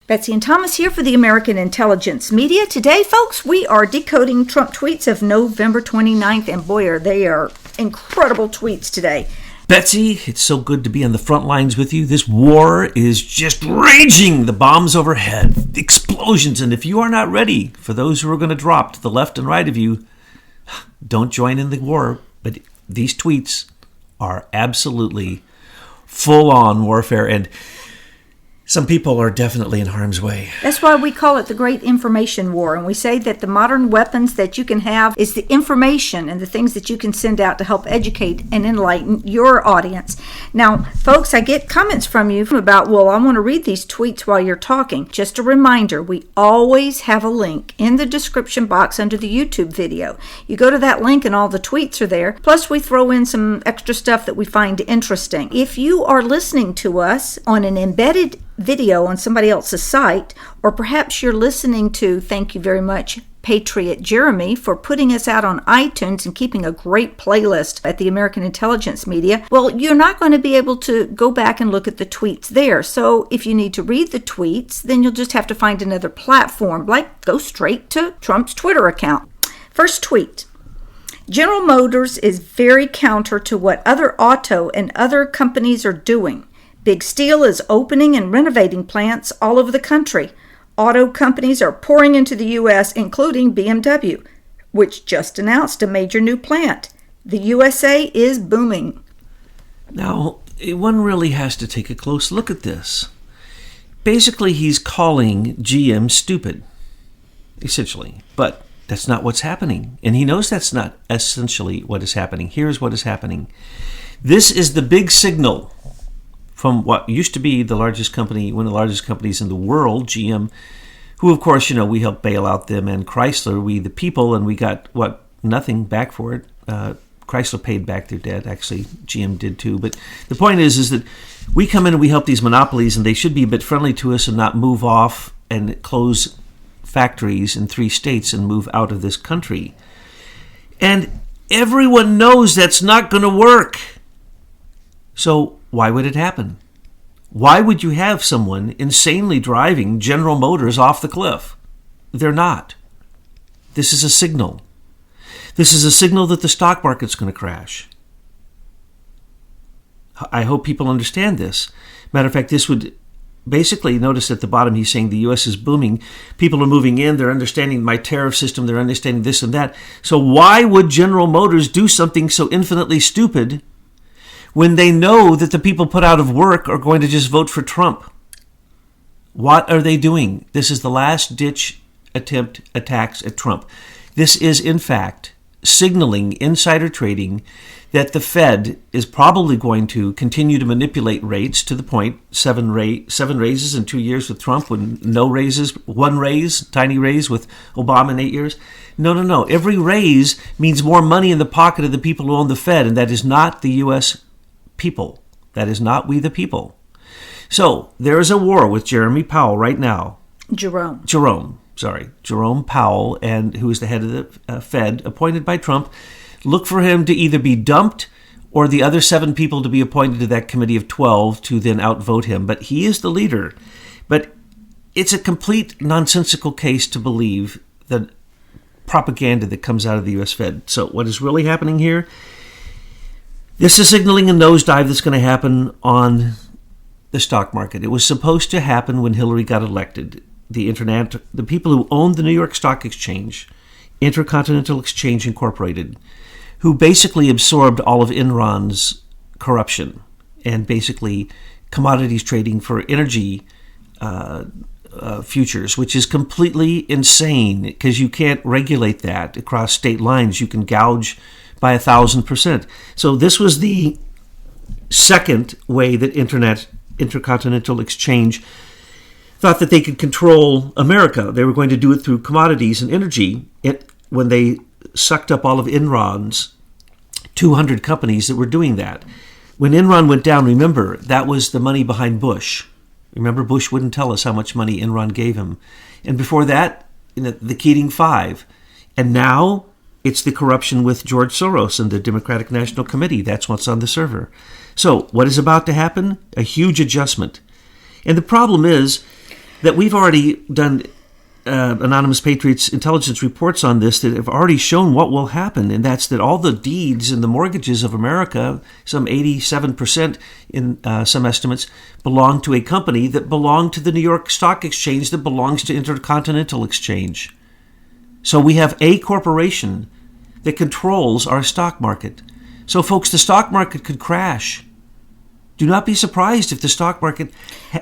Betsy and Thomas here for the American Intelligence Media. Today, folks, we are decoding Trump tweets of November 29th, and boy, are they incredible tweets today. Betsy, it's so good to be on the front lines with you. This war is just raging. The bombs overhead, the explosions, and if you are not ready for those who are going to drop to the left and right of you, don't join in the war. But these tweets are absolutely full-on warfare, and some people are definitely in harm's way. That's why we call it the Great Information War. And we say that the modern weapons that you can have is the information and the things that you can send out to help educate and enlighten your audience. Now, folks, I get comments from you about, well, I want to read these tweets while you're talking. Just a reminder, we always have a link in the description box under the YouTube video. You go to that link and all the tweets are there. Plus, we throw in some extra stuff that we find interesting. If you are listening to us on an embedded video on somebody else's site, or perhaps you're listening to, thank you very much, Patriot Jeremy, for putting us out on iTunes and keeping a great playlist at the American Intelligence Media, well, you're not going to be able to go back and look at the tweets there. So if you need to read the tweets, then you'll just have to find another platform, like go straight to Trump's Twitter account. First tweet. General Motors is very counter to what other auto and other companies are doing. Big Steel is opening and renovating plants all over the country. Auto companies are pouring into the U.S., including BMW, which just announced a major new plant. The USA is booming. Now, one really has to take a close look at this. Basically, he's calling GM stupid, essentially. But that's not what's happening. And he knows that's not essentially what is happening. Here's what is happening. This is the big signal from what used to be the largest company, one of the largest companies in the world, GM, who, of course, we helped bail out them, and Chrysler, we the people, and we got, nothing back for it. Chrysler paid back their debt. Actually, GM did too. But the point is that we come in and we help these monopolies, and they should be a bit friendly to us and not move off and close factories in 3 states and move out of this country. And everyone knows that's not going to work. So why would it happen? Why would you have someone insanely driving General Motors off the cliff? They're not. This is a signal. This is a signal that the stock market's going to crash. I hope people understand this. Matter of fact, this would basically, notice at the bottom he's saying the U.S. is booming. People are moving in. They're understanding my tariff system. They're understanding this and that. So why would General Motors do something so infinitely stupid when they know that the people put out of work are going to just vote for Trump? What are they doing? This is the last-ditch attacks at Trump. This is, in fact, signaling insider trading that the Fed is probably going to continue to manipulate rates to the point, seven raises in 2 years with Trump, with no raises, one raise, tiny raise with Obama in 8 years. No. Every raise means more money in the pocket of the people who own the Fed, and that is not the U.S. people. That is not we the people. So there is a war with Jerome Powell right now. Jerome Powell, and who is the head of the Fed, appointed by Trump. Look for him to either be dumped or the other 7 people to be appointed to that committee of 12 to then outvote him. But he is the leader. But it's a complete nonsensical case to believe the propaganda that comes out of the U.S. Fed. So what is really happening here? This is signaling a nosedive that's going to happen on the stock market. It was supposed to happen when Hillary got elected. The people who owned the New York Stock Exchange, Intercontinental Exchange Incorporated, who basically absorbed all of Enron's corruption and basically commodities trading for energy futures, which is completely insane because you can't regulate that across state lines. You can gouge by 1,000%. So this was the second way that Intercontinental Exchange thought that they could control America. They were going to do it through commodities and energy. When they sucked up all of Enron's 200 companies that were doing that. When Enron went down, remember, that was the money behind Bush. Remember, Bush wouldn't tell us how much money Enron gave him. And before that, the Keating Five. And now it's the corruption with George Soros and the Democratic National Committee. That's what's on the server. So what is about to happen? A huge adjustment. And the problem is, that we've already done Anonymous Patriots intelligence reports on this that have already shown what will happen, and that's that all the deeds and the mortgages of America, some 87% in some estimates, belong to a company that belonged to the New York Stock Exchange that belongs to Intercontinental Exchange. So we have a corporation that controls our stock market. So folks, the stock market could crash. Do not be surprised if the stock market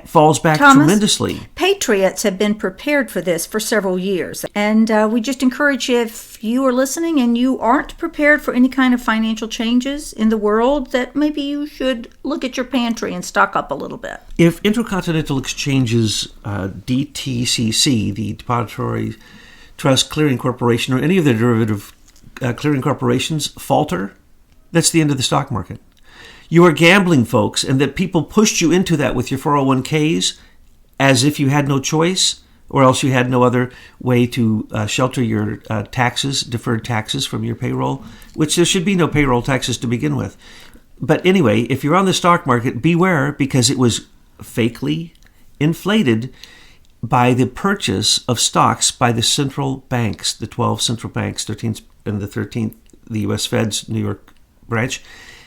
falls back Thomas, tremendously. Patriots have been prepared for this for several years. And we just encourage you, if you are listening and you aren't prepared for any kind of financial changes in the world, that maybe you should look at your pantry and stock up a little bit. If Intercontinental Exchange's DTCC, the Depository Trust Clearing Corporation, or any of the derivative clearing corporations falter, that's the end of the stock market. You are gambling, folks, and that people pushed you into that with your 401ks as if you had no choice, or else you had no other way to shelter your taxes, deferred taxes from your payroll, which there should be no payroll taxes to begin with. But anyway, if you're on the stock market, beware, because it was fakely inflated by the purchase of stocks by the central banks, the 12 central banks, 13th and the 13th, the U.S. Fed's New York branch,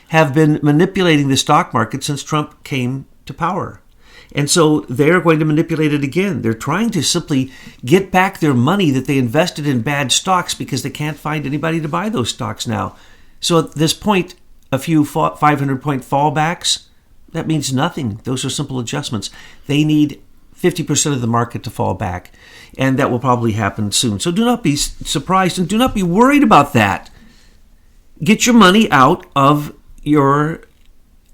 have been manipulating the stock market since Trump came to power. And so they're going to manipulate it again. They're trying to simply get back their money that they invested in bad stocks because they can't find anybody to buy those stocks now. So at this point, a few 500-point fallbacks, that means nothing. Those are simple adjustments. They need 50% of the market to fall back, and that will probably happen soon. So do not be surprised and do not be worried about that. Get your money out of your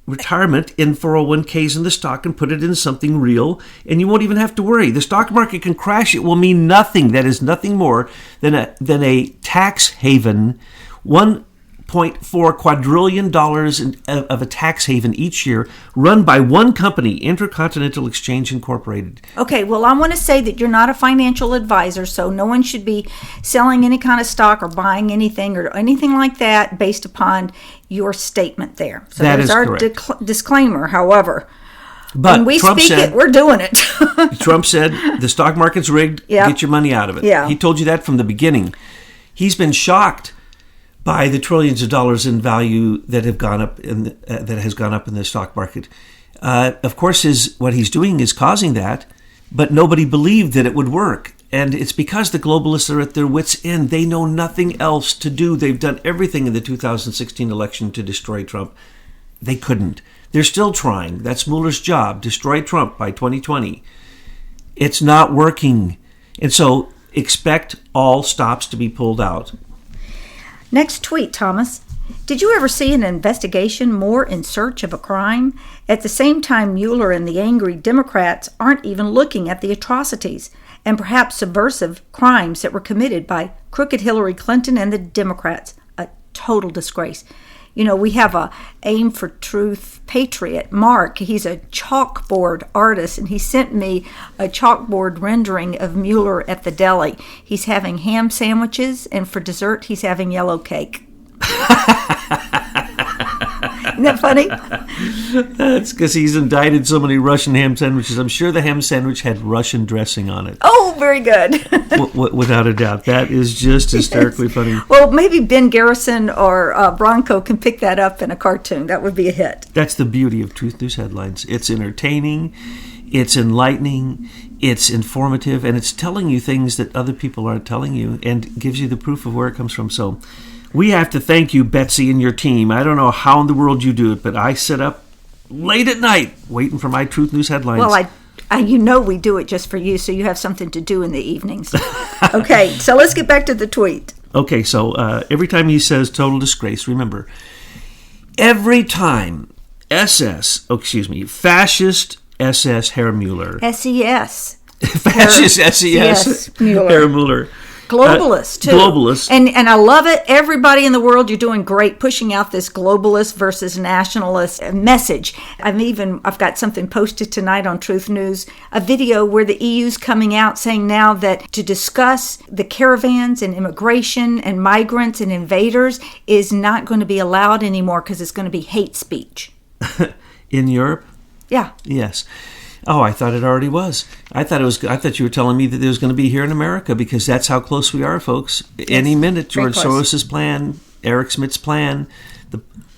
retirement in 401ks in the stock and put it in something real, and you won't even have to worry. The stock market can crash. It will mean nothing. That is nothing more than a tax haven. 1.4 quadrillion dollars of a tax haven each year, run by one company, Intercontinental Exchange Incorporated. Okay, well, I want to say that you're not a financial advisor, so no one should be selling any kind of stock or buying anything or anything like that based upon your statement there. So that there's is our correct. Disclaimer. However, but when we Trump speak said, it, we're doing it. Trump said the stock market's rigged. Yep. Get your money out of it. Yeah. He told you that from the beginning. He's been shocked by the trillions of dollars in value that have gone up that has gone up in the stock market. Of course, what he's doing is causing that, but nobody believed that it would work. And it's because the globalists are at their wits' end. They know nothing else to do. They've done everything in the 2016 election to destroy Trump. They couldn't. They're still trying. That's Mueller's job, destroy Trump by 2020. It's not working. And so expect all stops to be pulled out. Next tweet, Thomas. Did you ever see an investigation more in search of a crime? At the same time, Mueller and the angry Democrats aren't even looking at the atrocities and perhaps subversive crimes that were committed by crooked Hillary Clinton and the Democrats. A total disgrace. You know, we have a Aim for Truth patriot, Mark. He's a chalkboard artist, and he sent me a chalkboard rendering of Mueller at the deli. He's having ham sandwiches, and for dessert, he's having yellow cake. Isn't that funny? That's because he's indicted so many Russian ham sandwiches. I'm sure the ham sandwich had Russian dressing on it. Oh, very good. Without a doubt. That is just hysterically funny. Well, maybe Ben Garrison or Bronco can pick that up in a cartoon. That would be a hit. That's the beauty of Truth News Headlines. It's entertaining, it's enlightening, it's informative, and it's telling you things that other people aren't telling you and gives you the proof of where it comes from. So we have to thank you, Betsy, and your team. I don't know how in the world you do it, but I sit up late at night waiting for my Truth News Headlines. Well, you know we do it just for you, so you have something to do in the evenings. Okay, so let's get back to the tweet. Okay, so every time he says total disgrace, remember, every time fascist SS Herr Mueller. SES. Fascist SES Herr Mueller. Globalist, too. Globalist. And I love it. Everybody in the world, you're doing great pushing out this globalist versus nationalist message. I've got something posted tonight on Truth News, a video where the EU's coming out saying now that to discuss the caravans and immigration and migrants and invaders is not going to be allowed anymore because it's going to be hate speech. In Europe? Yeah. Yes. Oh, I thought it already was. I thought you were telling me that it was going to be here in America, because that's how close we are, folks. Any minute, George Soros's plan, Eric Schmidt's plan,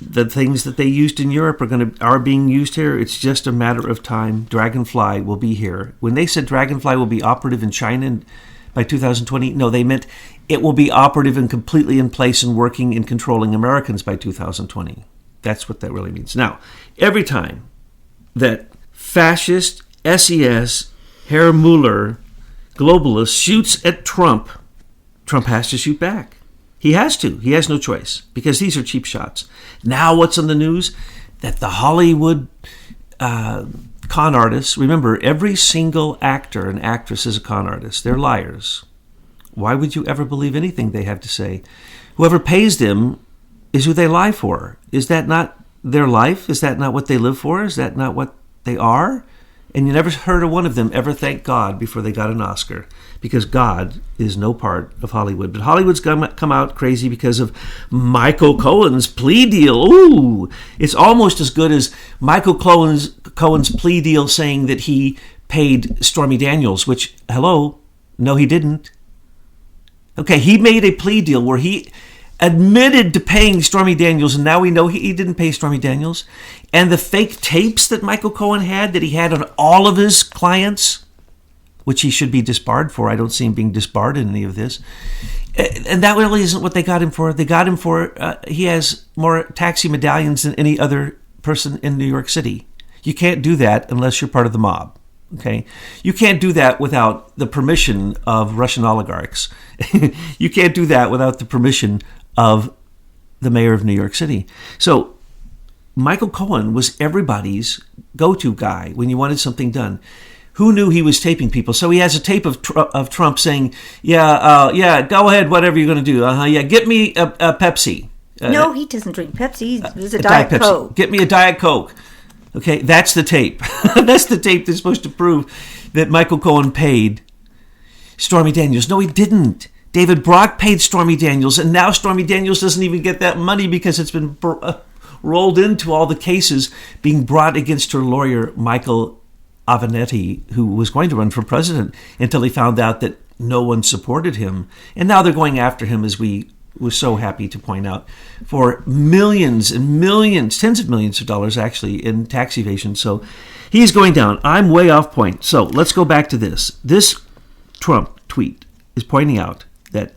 the things that they used in Europe are being used here. It's just a matter of time. Dragonfly will be here. When they said Dragonfly will be operative in China by 2020, no, they meant it will be operative and completely in place and working and controlling Americans by 2020. That's what that really means. Now, every time that fascist SES Herr Mueller globalist shoots at Trump has to shoot back. He has to. He has no choice, because these are cheap shots. Now what's on the news? That the Hollywood con artists, remember, every single actor and actress is a con artist. They're liars. Why would you ever believe anything they have to say? Whoever pays them is who they lie for. Is that not their life? Is that not what they live for? Is that not what they are? And you never heard of one of them ever thank God before they got an Oscar, because God is no part of Hollywood. But Hollywood's come out crazy because of Michael Cohen's plea deal. Ooh, it's almost as good as Michael Cohen's plea deal saying that he paid Stormy Daniels, which, hello, no, he didn't. Okay, he made a plea deal where he admitted to paying Stormy Daniels, and now we know he didn't pay Stormy Daniels. And the fake tapes that Michael Cohen had, that he had on all of his clients, which he should be disbarred for. I don't see him being disbarred in any of this. And that really isn't what they got him for. They got him for, he has more taxi medallions than any other person in New York City. You can't do that unless you're part of the mob. Okay, you can't do that without the permission of Russian oligarchs. You can't do that without the permission of the mayor of New York City. So Michael Cohen was everybody's go-to guy when you wanted something done. Who knew he was taping people? So he has a tape of Trump saying, yeah, go ahead, whatever you're going to do. Yeah, get me a Pepsi. No, he doesn't drink Pepsi. He's a Diet Coke. Get me a Diet Coke. Okay, that's the tape. That's the tape that's supposed to prove that Michael Cohen paid Stormy Daniels. No, he didn't. David Brock paid Stormy Daniels, and now Stormy Daniels doesn't even get that money because it's been rolled into all the cases being brought against her lawyer, Michael Avenatti, who was going to run for president until he found out that no one supported him. And now they're going after him, as we were so happy to point out, for millions and millions, tens of millions of dollars actually, in tax evasion. So he's going down. I'm way off point. So let's go back to this. This Trump tweet is pointing out that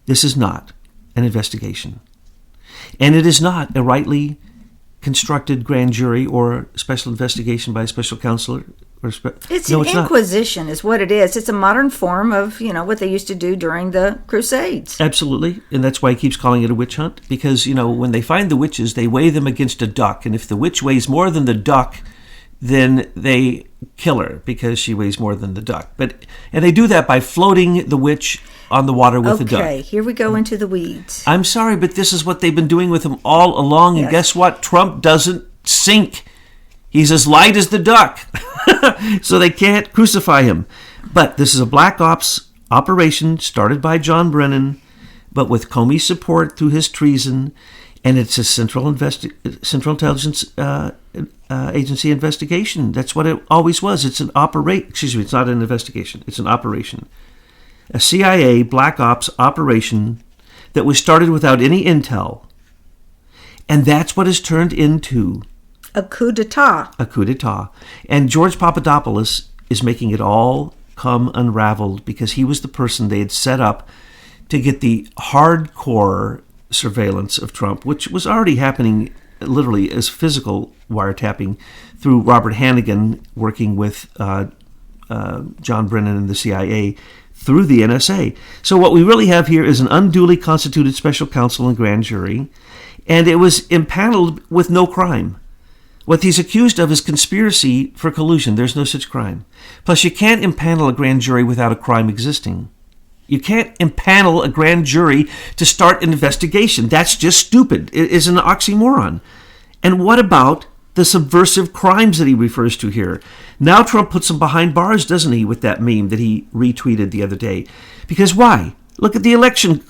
this is not an investigation. And it is not a rightly constructed grand jury or special investigation by a special counsel. It's an inquisition is what it is. It's a modern form of, what they used to do during the Crusades. Absolutely. And that's why he keeps calling it a witch hunt. Because, when they find the witches, they weigh them against a duck. And if the witch weighs more than the duck, then they kill her because she weighs more than the duck. And they do that by floating the witch on the water with the duck. Okay, here we go into the weeds. I'm sorry, but this is what they've been doing with him all along. Yes. And guess what? Trump doesn't sink. He's as light as the duck. So they can't crucify him. But this is a black ops operation started by John Brennan, but with Comey's support through his treason. And it's a Central Intelligence Agency investigation. That's what it always was. It's an operation. Excuse me, it's not an investigation. It's an operation. A CIA black ops operation that was started without any intel. And that's what has turned into a coup d'etat. A coup d'etat. And George Papadopoulos is making it all come unraveled because he was the person they had set up to get the hardcore surveillance of Trump, which was already happening literally as physical wiretapping through Robert Hannigan working with John Brennan and the CIA through the NSA. So what we really have here is an unduly constituted special counsel and grand jury, and it was impaneled with no crime. What he's accused of is conspiracy for collusion. There's no such crime. Plus, you can't impanel a grand jury without a crime existing. You can't impanel a grand jury to start an investigation. That's just stupid. It is an oxymoron. And what about the subversive crimes that he refers to here? Now Trump puts them behind bars, doesn't he, with that meme that he retweeted the other day? Because why? Look at the election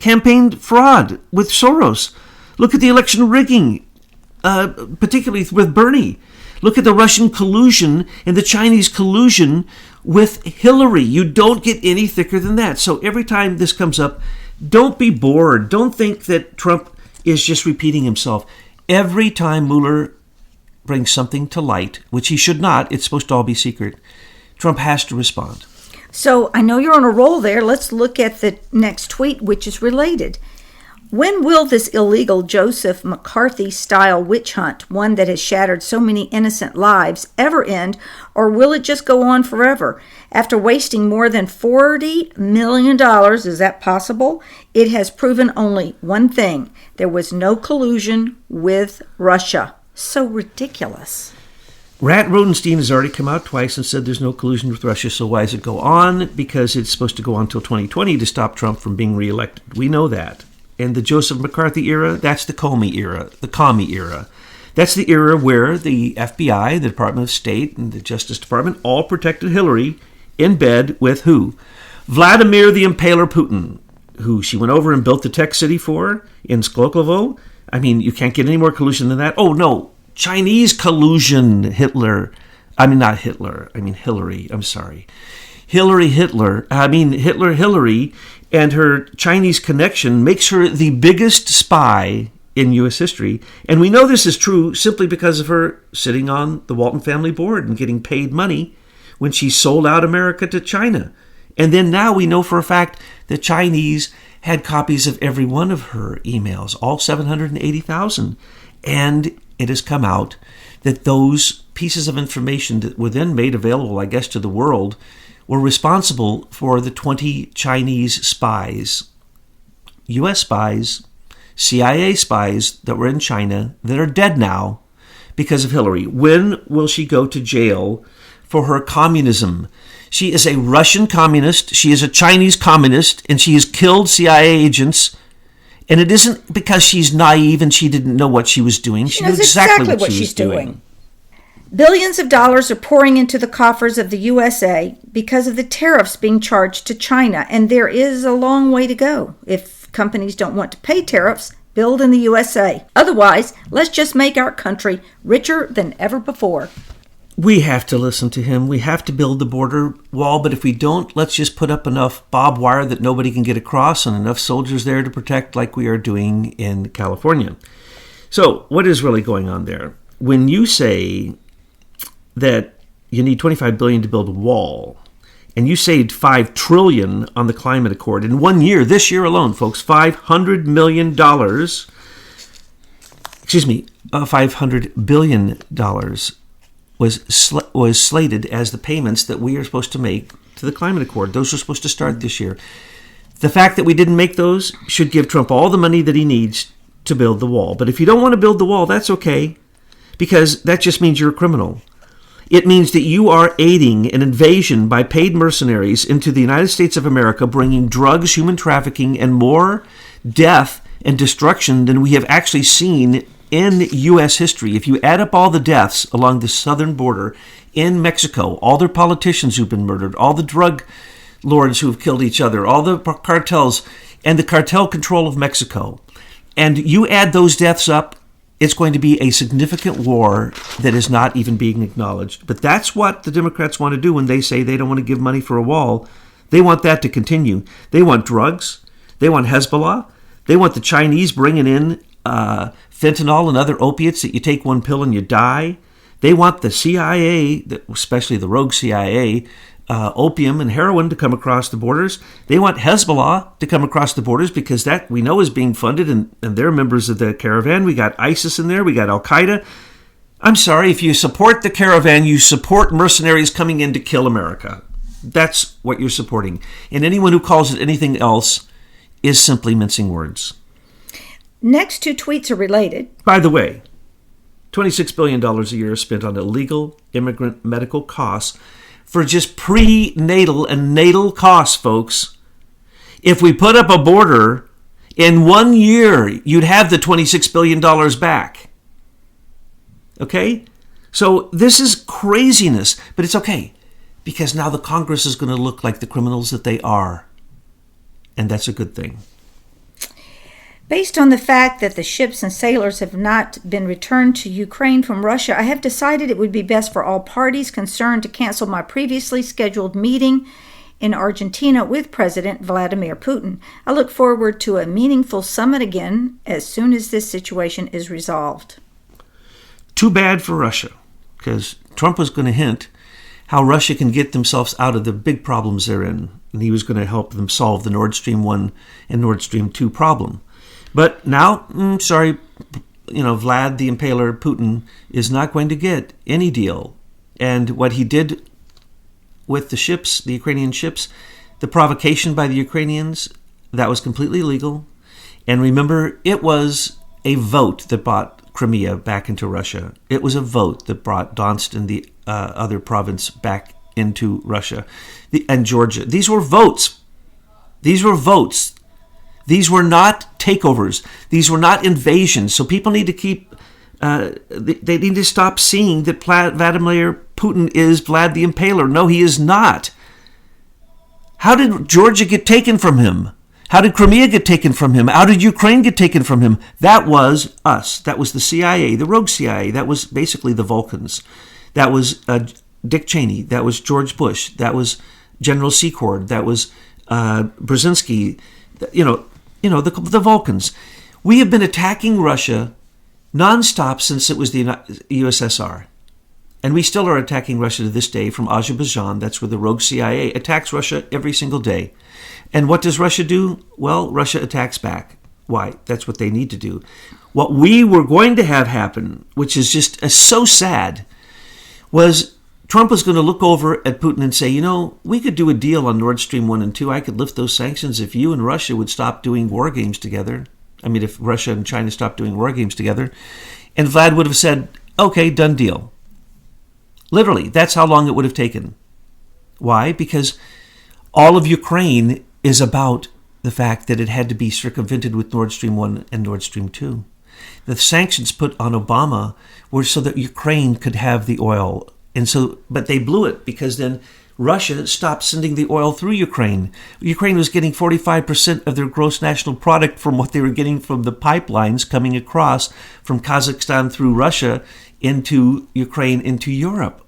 campaign fraud with Soros. Look at the election rigging, particularly with Bernie. Look at the Russian collusion and the Chinese collusion with Hillary. You don't get any thicker than that. So every time this comes up, don't be bored. Don't think that Trump is just repeating himself. Every time Mueller brings something to light, which he should not, it's supposed to all be secret, Trump has to respond. So I know you're on a roll there. Let's look at the next tweet, which is related. When will this illegal Joseph McCarthy-style witch hunt, one that has shattered so many innocent lives, ever end, or will it just go on forever? After wasting more than $40 million, is that possible? It has proven only one thing. There was no collusion with Russia. So ridiculous. Rat Rodenstein has already come out twice and said there's no collusion with Russia, so why does it go on? Because it's supposed to go on until 2020 to stop Trump from being reelected. We know that. And the Joseph McCarthy era, that's the Comey era, the commie era. That's the era where the FBI, the Department of State, and the Justice Department all protected Hillary in bed with who? Vladimir the Impaler Putin, who she went over and built the tech city for in Skolkovo. I mean, you can't get any more collusion than that. Oh, no, Chinese collusion, Hillary. I'm sorry. Hillary, and her Chinese connection makes her the biggest spy in U.S. history. And we know this is true simply because of her sitting on the Walton family board and getting paid money when she sold out America to China. And then now we know for a fact the Chinese had copies of every one of her emails, all 780,000. And it has come out that those pieces of information that were then made available, I guess, to the world were responsible for the 20 Chinese spies, U.S. spies, CIA spies that were in China that are dead now because of Hillary. When will she go to jail for her communism? She is a Russian communist, she is a Chinese communist, and she has killed CIA agents. And it isn't because she's naive and she didn't know what she was doing. She knew exactly what she was doing. Billions of dollars are pouring into the coffers of the USA because of the tariffs being charged to China, and there is a long way to go. If companies don't want to pay tariffs, build in the USA. Otherwise, let's just make our country richer than ever before. We have to listen to him. We have to build the border wall, but if we don't, let's just put up enough barbed wire that nobody can get across and enough soldiers there to protect like we are doing in California. So, what is really going on there? When you say that you need $25 billion to build a wall, and you saved $5 trillion on the climate accord in 1 year, this year alone, folks, $500 billion was slated as the payments that we are supposed to make to the climate accord. Those are supposed to start this year. The fact that we didn't make those should give Trump all the money that he needs to build the wall. But if you don't want to build the wall, that's okay, because that just means you're a criminal. It means that you are aiding an invasion by paid mercenaries into the United States of America, bringing drugs, human trafficking, and more death and destruction than we have actually seen in U.S. history. If you add up all the deaths along the southern border in Mexico, all their politicians who've been murdered, all the drug lords who have killed each other, all the cartels, and the cartel control of Mexico, and you add those deaths up, it's going to be a significant war that is not even being acknowledged. But that's what the Democrats want to do when they say they don't want to give money for a wall. They want that to continue. They want drugs. They want Hezbollah. They want the Chinese bringing in fentanyl and other opiates that you take one pill and you die. They want the CIA, especially the rogue CIA, opium and heroin to come across the borders. They want Hezbollah to come across the borders because that we know is being funded and they're members of the caravan. We got ISIS in there. We got Al-Qaeda. I'm sorry, if you support the caravan, you support mercenaries coming in to kill America. That's what you're supporting. And anyone who calls it anything else is simply mincing words. Next two tweets are related. By the way, $26 billion a year is spent on illegal immigrant medical costs for just prenatal and natal costs, folks. If we put up a border, in 1 year, you'd have the $26 billion back. Okay? So this is craziness, but it's okay, because now the Congress is going to look like the criminals that they are. And that's a good thing. Based on the fact that the ships and sailors have not been returned to Ukraine from Russia, I have decided it would be best for all parties concerned to cancel my previously scheduled meeting in Argentina with President Vladimir Putin. I look forward to a meaningful summit again as soon as this situation is resolved. Too bad for Russia, because Trump was going to hint how Russia can get themselves out of the big problems they're in, and he was going to help them solve the Nord Stream 1 and Nord Stream 2 problem. But now, Vlad the Impaler, Putin, is not going to get any deal. And what he did with the ships, the Ukrainian ships, the provocation by the Ukrainians, that was completely legal. And remember, it was a vote that brought Crimea back into Russia. It was a vote that brought Donetsk and the other province back into Russia, and Georgia. These were votes. These were votes. These were not takeovers. These were not invasions. So people need to keep, they need to stop seeing that Vladimir Putin is Vlad the Impaler. No, he is not. How did Georgia get taken from him? How did Crimea get taken from him? How did Ukraine get taken from him? That was us. That was the CIA, the rogue CIA. That was basically the Vulcans. That was Dick Cheney. That was George Bush. That was General Secord. That was Brzezinski. The Vulcans. We have been attacking Russia nonstop since it was the USSR. And we still are attacking Russia to this day from Azerbaijan. That's where the rogue CIA attacks Russia every single day. And what does Russia do? Well, Russia attacks back. Why? That's what they need to do. What we were going to have happen, which is just so sad, was Trump was going to look over at Putin and say, we could do a deal on Nord Stream 1 and 2. I could lift those sanctions if you and Russia would stop doing war games together. If Russia and China stopped doing war games together. And Vlad would have said, okay, done deal. Literally, that's how long it would have taken. Why? Because all of Ukraine is about the fact that it had to be circumvented with Nord Stream 1 and Nord Stream 2. The sanctions put on Obama were so that Ukraine could have the oil. But they blew it because then Russia stopped sending the oil through Ukraine. Ukraine was getting 45% of their gross national product from what they were getting from the pipelines coming across from Kazakhstan through Russia into Ukraine, into Europe.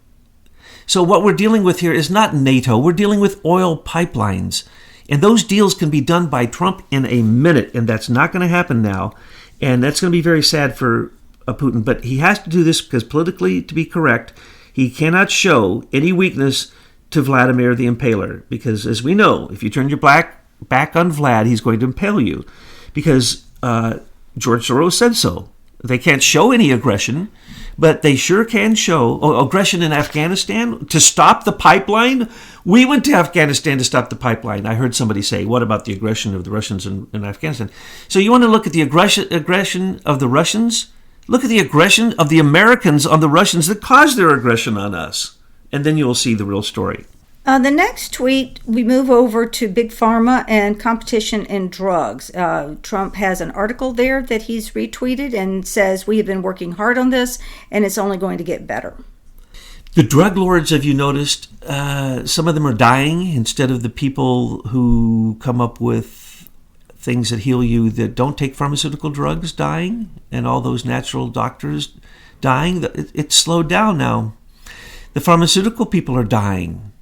So what we're dealing with here is not NATO. We're dealing with oil pipelines. And those deals can be done by Trump in a minute, and that's not going to happen now. And that's going to be very sad for Putin. But he has to do this because politically, to be correct, he cannot show any weakness to Vladimir the Impaler. Because as we know, if you turn your back on Vlad, he's going to impale you. Because George Soros said so. They can't show any aggression, but they sure can show aggression in Afghanistan to stop the pipeline. We went to Afghanistan to stop the pipeline. I heard somebody say, what about the aggression of the Russians in Afghanistan? So you want to look at the aggression of the Russians? Look at the aggression of the Americans on the Russians that caused their aggression on us. And then you will see the real story. The next tweet, we move over to Big Pharma and competition in drugs. Trump has an article there that he's retweeted and says, we have been working hard on this, and it's only going to get better. The drug lords, have you noticed, some of them are dying instead of the people who come up with things that heal you that don't take pharmaceutical drugs dying, and all those natural doctors dying. It's slowed down now. The pharmaceutical people are dying.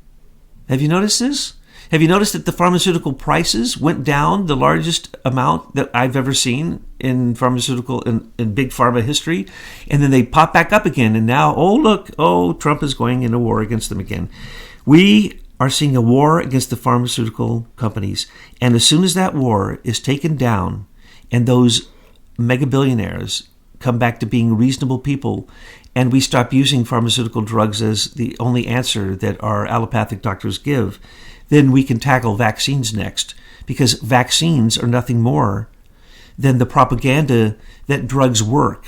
Have you noticed this? Have you noticed that the pharmaceutical prices went down the largest amount that I've ever seen in pharmaceutical in big pharma history? And then they pop back up again. And now, Trump is going into war against them again. We are seeing a war against the pharmaceutical companies. And as soon as that war is taken down and those mega billionaires come back to being reasonable people, and we stop using pharmaceutical drugs as the only answer that our allopathic doctors give, then we can tackle vaccines next. Because vaccines are nothing more than the propaganda that drugs work.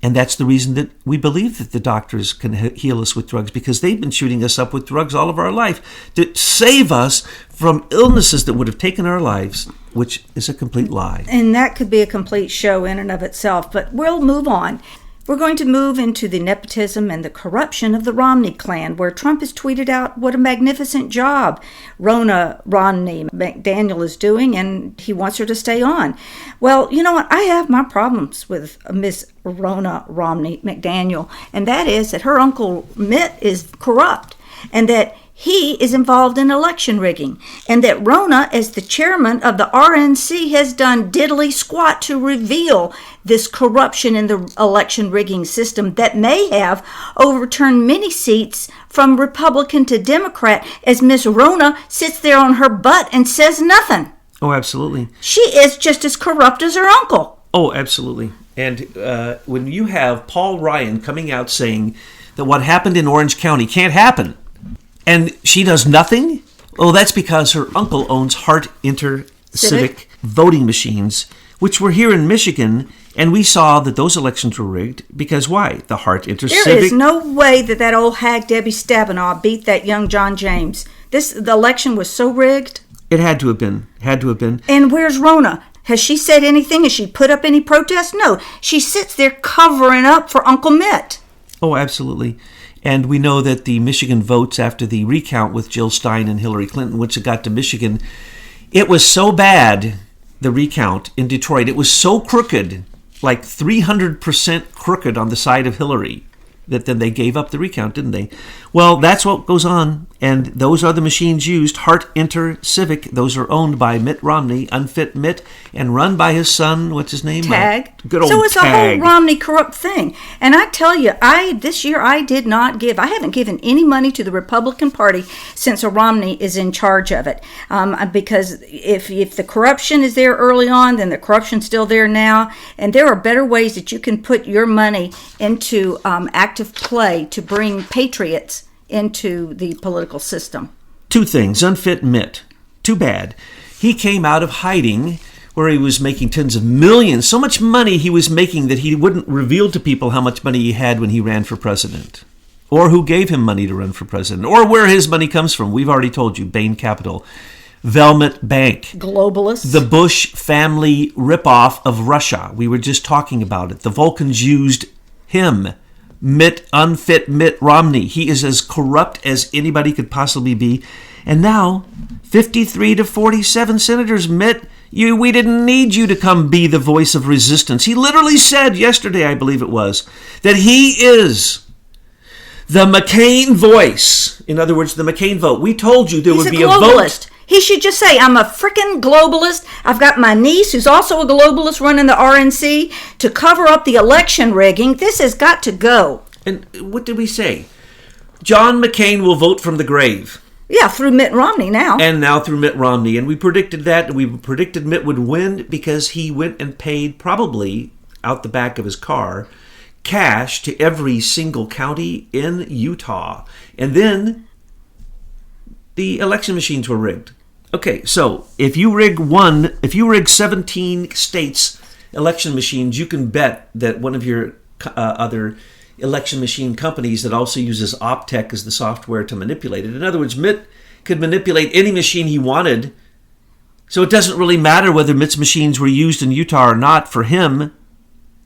And that's the reason that we believe that the doctors can heal us with drugs, because they've been shooting us up with drugs all of our life to save us from illnesses that would have taken our lives, which is a complete lie. And that could be a complete show in and of itself, but we'll move on. We're going to move into the nepotism and the corruption of the Romney clan, where Trump has tweeted out what a magnificent job Ronna Romney McDaniel is doing, and he wants her to stay on. Well, you know what? I have my problems with Miss Ronna Romney McDaniel, and that is that her uncle Mitt is corrupt, and that he is involved in election rigging, and that Ronna, as the chairman of the RNC, has done diddly squat to reveal this corruption in the election rigging system that may have overturned many seats from Republican to Democrat, as Miss Ronna sits there on her butt and says nothing. Oh, absolutely. She is just as corrupt as her uncle. Oh, absolutely. And when you have Paul Ryan coming out saying that what happened in Orange County can't happen, and she does nothing? Oh, that's because her uncle owns Hart Civic voting machines, which were here in Michigan, and we saw that those elections were rigged because why? The Hart Civic. There is no way that old hag Debbie Stabenow beat that young John James. The election was so rigged. It had to have been. And where's Ronna? Has she said anything? Has she put up any protest? No. She sits there covering up for Uncle Mitt. Oh, absolutely. And we know that the Michigan votes after the recount with Jill Stein and Hillary Clinton, once it got to Michigan, it was so bad, the recount in Detroit. It was so crooked, like 300% crooked on the side of Hillary, that then they gave up the recount, didn't they? Well, that's what goes on, and those are the machines used. Hart Civic, those are owned by Mitt Romney, unfit Mitt, and run by his son, what's his name? Tag. Good old So it's Tag. a whole Romney corrupt thing. And I tell you, this year I haven't given any money to the Republican Party since a Romney is in charge of it. Because if the corruption is there early on, then the corruption's still there now. And there are better ways that you can put your money into active play to bring patriots into the political system. Two things. Unfit Mitt. Too bad. He came out of hiding where he was making tens of millions, so much money he was making that he wouldn't reveal to people how much money he had when he ran for president, or who gave him money to run for president, or where his money comes from. We've already told you, Bain Capital, Velmet Bank, Globalists, the Bush family ripoff of Russia. We were just talking about it. The Vulcans used him. Unfit Mitt Romney. He is as corrupt as anybody could possibly be. And now, 53 to 47 senators, Mitt, we didn't need you to come be the voice of resistance. He literally said yesterday, I believe it was, that he is the McCain voice. In other words, the McCain vote. We told you there would be a vote. He should just say, I'm a freaking globalist. I've got my niece, who's also a globalist, running the RNC to cover up the election rigging. This has got to go. And what did we say? John McCain will vote from the grave. Yeah, through Mitt Romney now. And now through Mitt Romney. And we predicted that. We predicted Mitt would win because he went and paid, probably out the back of his car, cash to every single county in Utah. And then the election machines were rigged. Okay, so if you rig 17 states' election machines, you can bet that one of your other election machine companies that also uses Optech as the software to manipulate it. In other words, Mitt could manipulate any machine he wanted. So it doesn't really matter whether Mitt's machines were used in Utah or not. For him,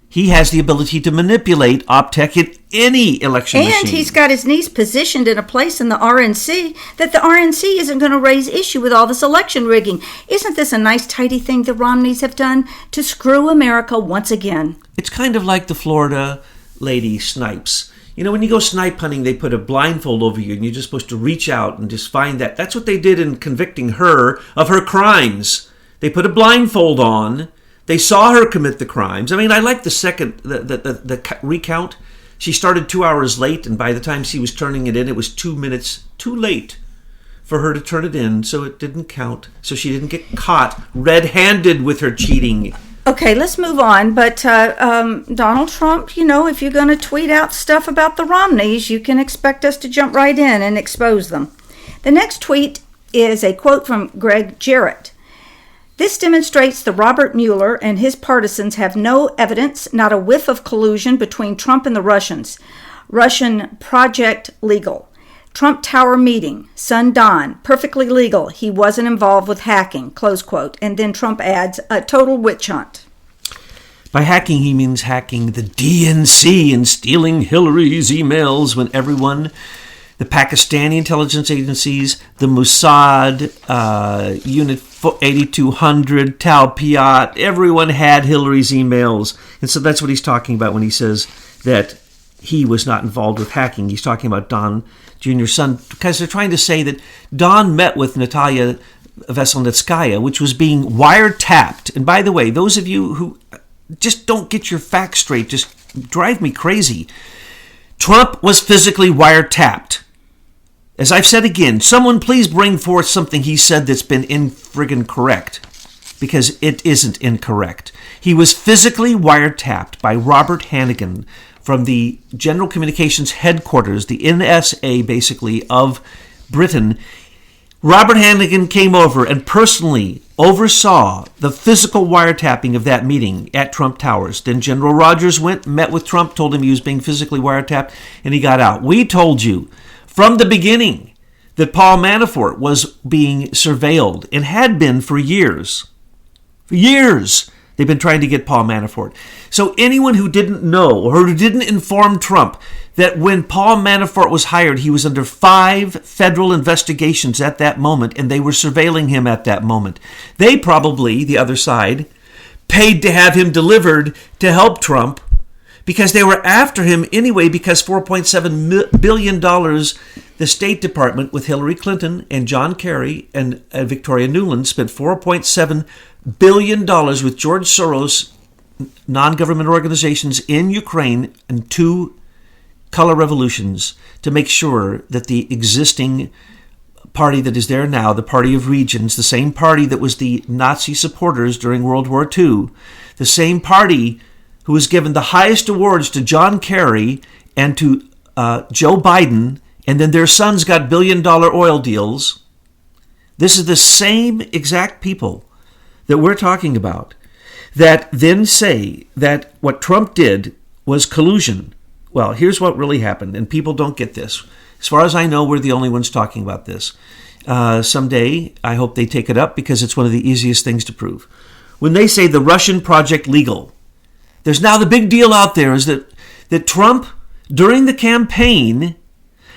he has the ability to manipulate Optech in any election machine. And he's got his niece positioned in a place in the RNC that the RNC isn't going to raise issue with all this election rigging. Isn't this a nice, tidy thing the Romneys have done to screw America once again? It's kind of like the Florida lady Snipes. You know, when you go snipe hunting, they put a blindfold over you and you're just supposed to reach out and just find that. That's what they did in convicting her of her crimes. They put a blindfold on. They saw her commit the crimes. I mean, I like the recount. She started 2 hours late, and by the time she was turning it in, it was 2 minutes too late for her to turn it in, so it didn't count. So she didn't get caught red-handed with her cheating. Okay, let's move on. But Donald Trump, you know, if you're going to tweet out stuff about the Romneys, you can expect us to jump right in and expose them. The next tweet is a quote from Greg Jarrett. This demonstrates that Robert Mueller and his partisans have no evidence, not a whiff of collusion between Trump and the Russians. Russian project legal. Trump Tower meeting, son Don, perfectly legal. He wasn't involved with hacking, close quote. And then Trump adds, a total witch hunt. By hacking, he means hacking the DNC and stealing Hillary's emails when everyone, the Pakistani intelligence agencies, the Mossad, Unit 8200, Tal Piat, everyone had Hillary's emails. And so that's what he's talking about when he says that he was not involved with hacking. He's talking about Don Jr.'s son, because they're trying to say that Don met with Natalia Veselnitskaya, which was being wiretapped. And by the way, those of you who just don't get your facts straight just drive me crazy. Trump was physically wiretapped. As I've said again, someone please bring forth something he said that's been infriggin' correct, because it isn't incorrect. He was physically wiretapped by Robert Hannigan from the General Communications Headquarters, the NSA basically, of Britain. Robert Hannigan came over and personally oversaw the physical wiretapping of that meeting at Trump Towers. Then General Rogers went, met with Trump, told him he was being physically wiretapped, and he got out. We told you from the beginning that Paul Manafort was being surveilled and had been for years. For years, they've been trying to get Paul Manafort. So anyone who didn't know or who didn't inform Trump that when Paul Manafort was hired, he was under 5 federal investigations at that moment, and they were surveilling him at that moment. They probably, the other side, paid to have him delivered to help Trump, because they were after him anyway, because $4.7 billion the State Department with Hillary Clinton and John Kerry and Victoria Nuland spent $4.7 billion with George Soros, non-government organizations in Ukraine, and 2 color revolutions to make sure that the existing party that is there now, the Party of Regions, the same party that was the Nazi supporters during World War II, the same party who was given the highest awards to John Kerry and to Joe Biden, and then their sons got billion-dollar oil deals. This is the same exact people that we're talking about that then say that what Trump did was collusion. Well, here's what really happened, and people don't get this. As far as I know, we're the only ones talking about this. Someday, I hope they take it up, because it's one of the easiest things to prove. When they say the Russian project legal, there's now the big deal out there is that Trump, during the campaign,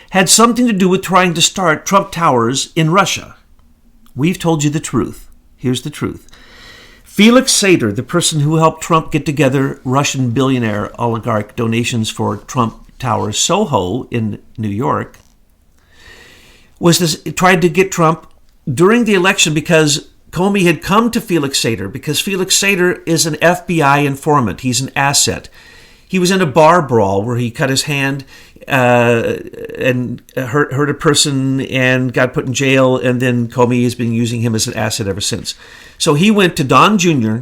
had something to do with trying to start Trump Towers in Russia. We've told you the truth. Here's the truth. Felix Sater, the person who helped Trump get together Russian billionaire oligarch donations for Trump Tower Soho in New York, tried to get Trump during the election because Comey had come to Felix Sater, because Felix Sater is an FBI informant. He's an asset. He was in a bar brawl where he cut his hand and hurt a person and got put in jail, and then Comey has been using him as an asset ever since. So he went to Don Jr.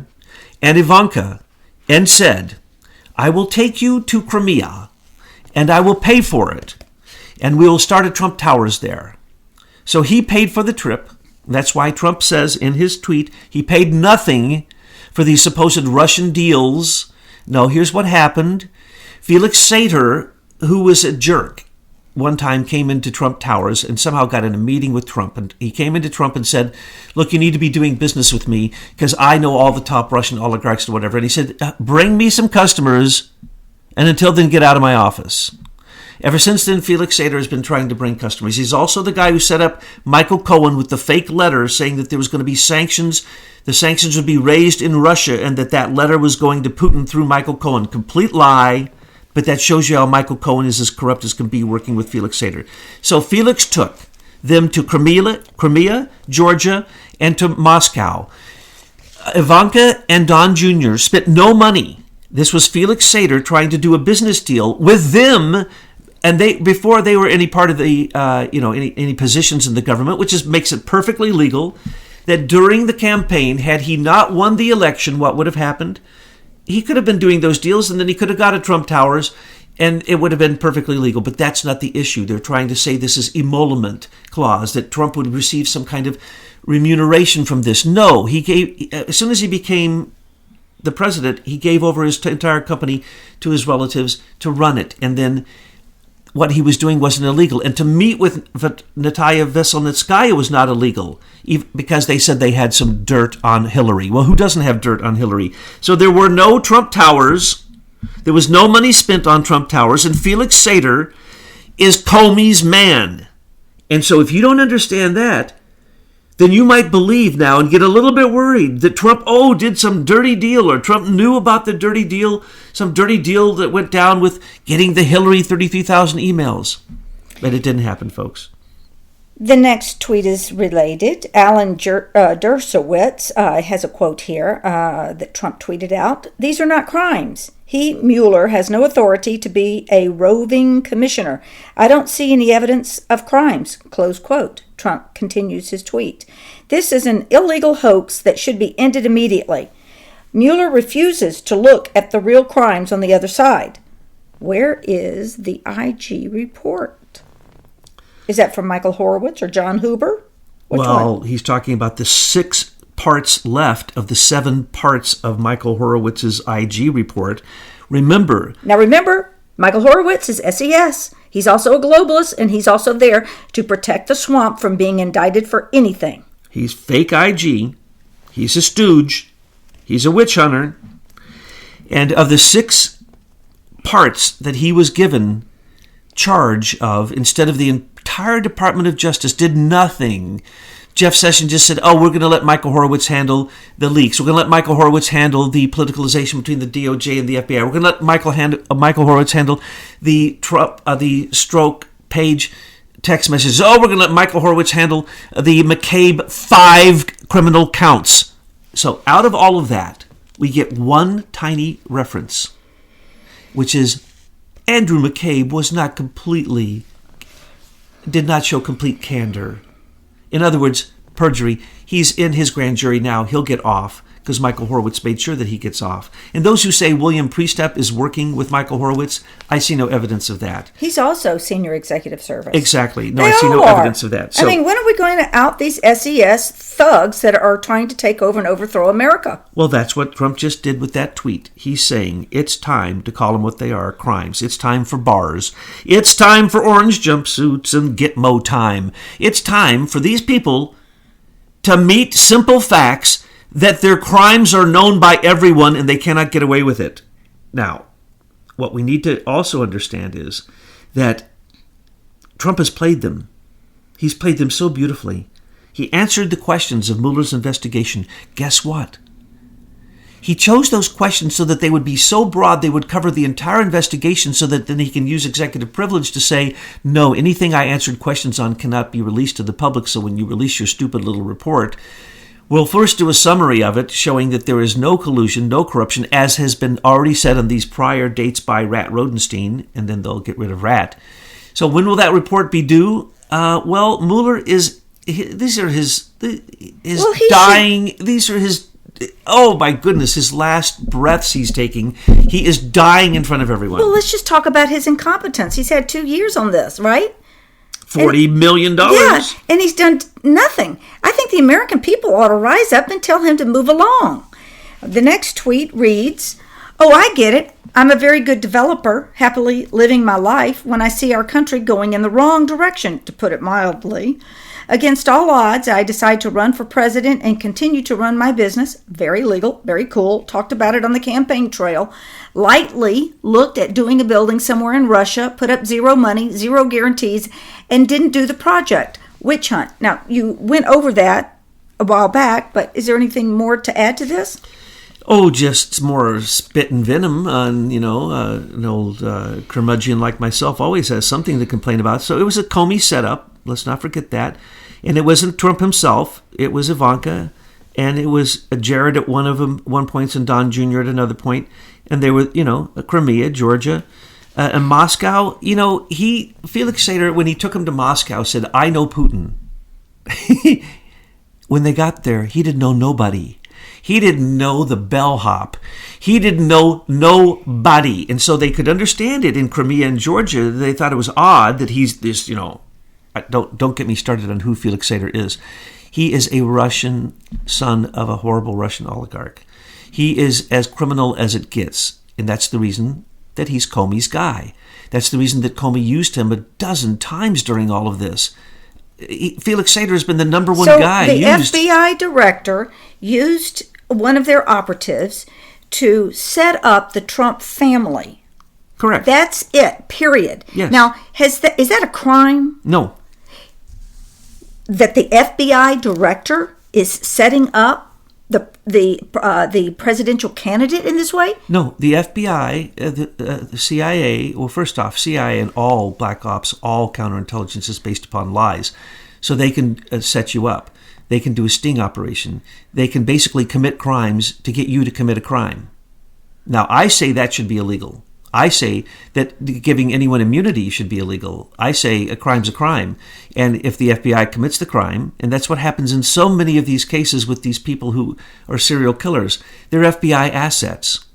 and Ivanka and said, I will take you to Crimea, and I will pay for it, and we will start at Trump Towers there. So he paid for the trip. That's why Trump says in his tweet he paid nothing for these supposed Russian deals. No, here's what happened. Felix Sater, who was a jerk, one time came into Trump Towers and somehow got in a meeting with Trump. And he came into Trump and said, look, you need to be doing business with me because I know all the top Russian oligarchs or whatever. And he said, bring me some customers, and until then, get out of my office. Ever since then, Felix Sater has been trying to bring customers. He's also the guy who set up Michael Cohen with the fake letter saying that there was going to be sanctions. The sanctions would be raised in Russia, and that letter was going to Putin through Michael Cohen. Complete lie, but that shows you how Michael Cohen is as corrupt as can be working with Felix Sater. So Felix took them to Crimea, Georgia, and to Moscow. Ivanka and Don Jr. spent no money. This was Felix Sater trying to do a business deal with them. And before they were any part of the, any positions in the government, which makes it perfectly legal, that during the campaign, had he not won the election, what would have happened? He could have been doing those deals, and then he could have got to Trump Towers, and it would have been perfectly legal. But that's not the issue. They're trying to say this is emolument clause, that Trump would receive some kind of remuneration from this. No, he gave, as soon as he became the president, he gave over his entire company to his relatives to run it, and then what he was doing wasn't illegal. And to meet with Natalia Veselnitskaya was not illegal, because they said they had some dirt on Hillary. Well, who doesn't have dirt on Hillary? So there were no Trump towers. There was no money spent on Trump towers. And Felix Sater is Comey's man. And so if you don't understand that, then you might believe now and get a little bit worried that Trump, did some dirty deal, or Trump knew about the dirty deal, some dirty deal that went down with getting the Hillary 33,000 emails. But it didn't happen, folks. The next tweet is related. Alan Dershowitz has a quote here that Trump tweeted out. "These are not crimes. He, Mueller, has no authority to be a roving commissioner. I don't see any evidence of crimes," close quote. Trump continues his tweet. "This is an illegal hoax that should be ended immediately. Mueller refuses to look at the real crimes on the other side. Where is the IG report?" Is that from Michael Horowitz or John Huber? Which one? He's talking about the 6 parts left of the 7 parts of Michael Horowitz's IG report. Remember, Michael Horowitz is SES. He's also a globalist, and he's also there to protect the swamp from being indicted for anything. He's fake IG. He's a stooge. He's a witch hunter. And of the 6 parts that he was given charge of, instead of the entire Department of Justice did nothing. Jeff Sessions just said, we're going to let Michael Horowitz handle the leaks. We're going to let Michael Horowitz handle the politicalization between the DOJ and the FBI. We're going to let Michael Horowitz handle the stroke page text messages. We're going to let Michael Horowitz handle the McCabe 5 criminal counts. So out of all of that, we get one tiny reference, which is Andrew McCabe did not show complete candor. In other words, perjury. He's in his grand jury now. He'll get off because Michael Horowitz made sure that he gets off. And those who say William Priestap is working with Michael Horowitz, I see no evidence of that. He's also senior executive service. Exactly. No, I see no evidence of that. So, when are we going to out these SES thugs that are trying to take over and overthrow America? Well, that's what Trump just did with that tweet. He's saying it's time to call them what they are, crimes. It's time for bars. It's time for orange jumpsuits and Gitmo time. It's time for these people to meet simple facts that their crimes are known by everyone and they cannot get away with it. Now, what we need to also understand is that Trump has played them. He's played them so beautifully. He answered the questions of Mueller's investigation. Guess what? He chose those questions so that they would be so broad they would cover the entire investigation, so that then he can use executive privilege to say, no, anything I answered questions on cannot be released to the public, so when you release your stupid little report, we'll first do a summary of it, showing that there is no collusion, no corruption, as has been already said on these prior dates by Rat Rodenstein, and then they'll get rid of Rat. So when will that report be due? Mueller is... These are his oh my goodness, his last breaths he's taking. He is dying in front of everyone. Well, let's just talk about his incompetence. He's had 2 years on this, right? $40 million. Yeah, and he's done nothing. I think the American people ought to rise up and tell him to move along. The next tweet reads, I get it. I'm a very good developer, happily living my life when I see our country going in the wrong direction, to put it mildly. Against all odds, I decide to run for president and continue to run my business. Very legal, very cool. Talked about it on the campaign trail. Lightly looked at doing a building somewhere in Russia, put up zero money, zero guarantees, and didn't do the project. Witch hunt. Now, you went over that a while back, but is there anything more to add to this? Just more spit and venom. An old curmudgeon like myself always has something to complain about. So it was a Comey setup. Let's not forget that. And it wasn't Trump himself. It was Ivanka. And it was Jared at one point and Don Jr. at another point. And they were, Crimea, Georgia, and Moscow. Felix Sater, when he took him to Moscow, said, I know Putin. When they got there, he didn't know nobody. He didn't know the bellhop. He didn't know nobody. And so they could understand it in Crimea and Georgia. They thought it was odd that he's this, don't get me started on who Felix Sater is. He is a Russian son of a horrible Russian oligarch. He is as criminal as it gets. And that's the reason that he's Comey's guy. That's the reason that Comey used him a dozen times during all of this. Felix Sater has been the number one guy used. The FBI director used one of their operatives to set up the Trump family. Correct. That's it, period. Yes. Now, is that a crime? No. That the FBI director is setting up the presidential candidate in this way? No, the FBI, the CIA, well, first off, CIA and all black ops, all counterintelligence is based upon lies. So they can set you up. They can do a sting operation. They can basically commit crimes to get you to commit a crime. Now, I say that should be illegal. I say that giving anyone immunity should be illegal. I say a crime's a crime. And if the FBI commits the crime, and that's what happens in so many of these cases with these people who are serial killers, they're FBI assets.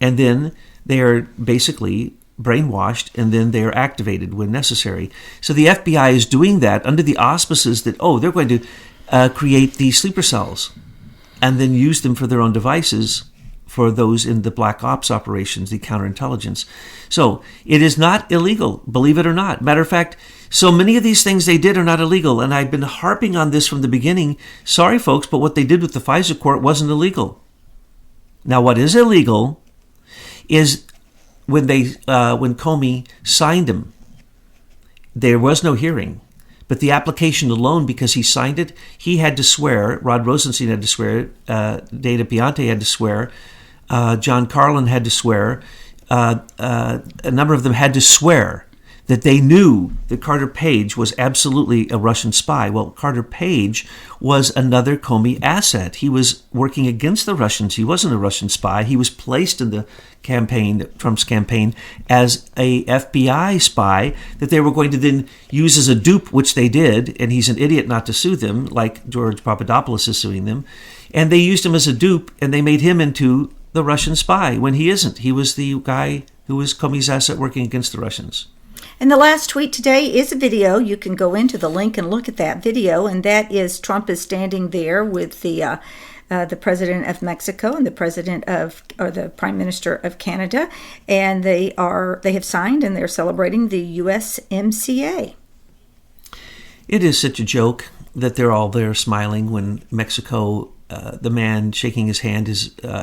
And then they are basically brainwashed, and then they are activated when necessary. So the FBI is doing that under the auspices that, they're going to create these sleeper cells and then use them for their own devices for those in the black ops operations, the counterintelligence. So it is not illegal, believe it or not. Matter of fact, so many of these things they did are not illegal, and I've been harping on this from the beginning. Sorry, folks, but what they did with the FISA court wasn't illegal. Now, what is illegal is when Comey signed them, there was no hearing. But the application alone, because he signed it, he had to swear, Rod Rosenstein had to swear, Dana Piante had to swear, John Carlin had to swear, a number of them had to swear that they knew that Carter Page was absolutely a Russian spy. Well, Carter Page was another Comey asset. He was working against the Russians. He wasn't a Russian spy. He was placed in the Trump's campaign, as a FBI spy that they were going to then use as a dupe, which they did, and he's an idiot not to sue them, like George Papadopoulos is suing them. And they used him as a dupe, and they made him into the Russian spy when he isn't. He was the guy who was Comey's asset working against the Russians. And the last tweet today is a video. You can go into the link and look at that video, and that is Trump is standing there with the president of Mexico and the prime minister of Canada, and they have signed and they're celebrating the USMCA. It is such a joke that they're all there smiling when Mexico, the man shaking his hand,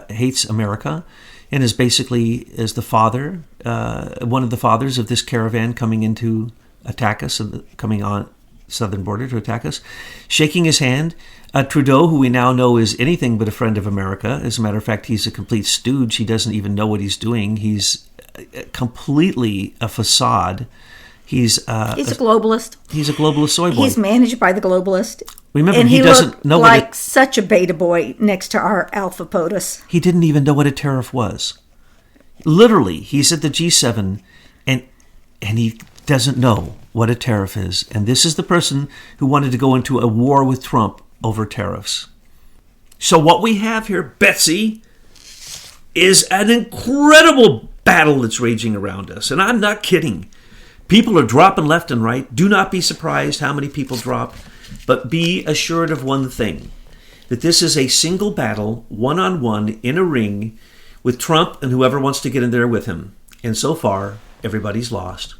hates America and is basically the father, one of the fathers of this caravan coming in to attack us, coming on southern border to attack us, shaking his hand. Trudeau, who we now know is anything but a friend of America. As a matter of fact, he's a complete stooge. He doesn't even know what he's doing. He's completely a facade. He's a globalist. He's a globalist soy boy. He's managed by the globalist. Remember, and he doesn't know like such a beta boy next to our Alpha POTUS. He didn't even know what a tariff was. Literally, he's at the G7, and he doesn't know what a tariff is. And this is the person who wanted to go into a war with Trump over tariffs. So what we have here, Betsy, is an incredible battle that's raging around us. And I'm not kidding. People are dropping left and right. Do not be surprised how many people drop. But be assured of one thing, that this is a single battle, one-on-one, in a ring, with Trump and whoever wants to get in there with him. And so far, everybody's lost.